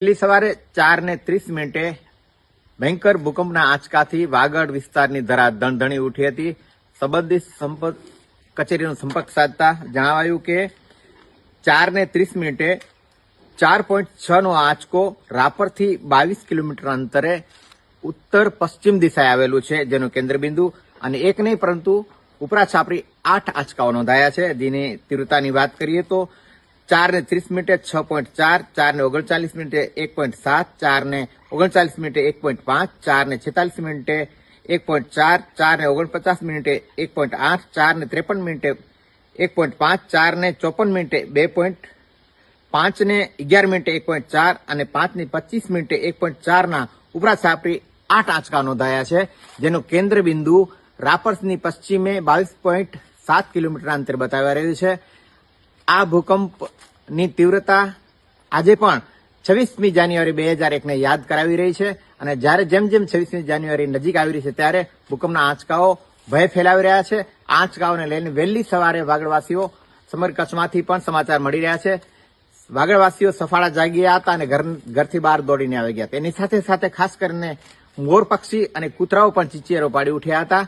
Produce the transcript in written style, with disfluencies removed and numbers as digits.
વહેલી સવારે 4:30 ભયંકર ભૂકંપના આંચકાથી વાગડ વિસ્તારની ધરા ધણધણી ઉઠી હતી. સંબંધિત કચેરીનો સંપર્ક સાધતા જણાવાયું કે 4:30 4.6 નો આંચકો રાપરથી 22 કિલોમીટર અંતરે ઉત્તર પશ્ચિમ દિશાએ આવેલું છે, જેનું કેન્દ્રબિંદુ અને એક નહીં પરંતુ ઉપરા છાપરી 8 આંચકાઓ નોંધાયા છે. જેની તીવ્રતાની વાત કરીએ તો 4:30 6.4, 4:39 1.7, 4:39 1.5, 4:46 1.4, 4:49 1.8, 4:53 1.5, 4:54 2.5, 5:11 1.4 અને 5:25 1.4 ના ઉપરા છાપરી 8 આંચકા નોંધાયા છે, જેનું કેન્દ્ર બિંદુ રાપરની પશ્ચિમે 22.7 કિલોમીટર અંતરે બતાવી રહ્યું છે. આ ભૂકંપની તીવ્રતા આજે પણ 26મી જાન્યુઆરી 2001 ને યાદ કરાવી રહી છે અને જ્યારે જેમ 26મી જાન્યુઆરી નજીક આવી રહી છે ત્યારે ભૂકંપના આંચકાઓ ભય ફેલાવી રહ્યા છે. આંચકાઓને લઈને વહેલી સવારે વાગડવાસીઓ સમગ્ર કચ્છમાંથી પણ સમાચાર મળી રહ્યા છે. વાગડવાસીઓ સફાળા જાગી ગયા હતા અને ઘરથી બહાર દોડીને આવી ગયા. તેની સાથે સાથે ખાસ કરીને મોર પક્ષી અને કૂતરાઓ પણ ચીચીયારો પાડી ઉઠ્યા હતા.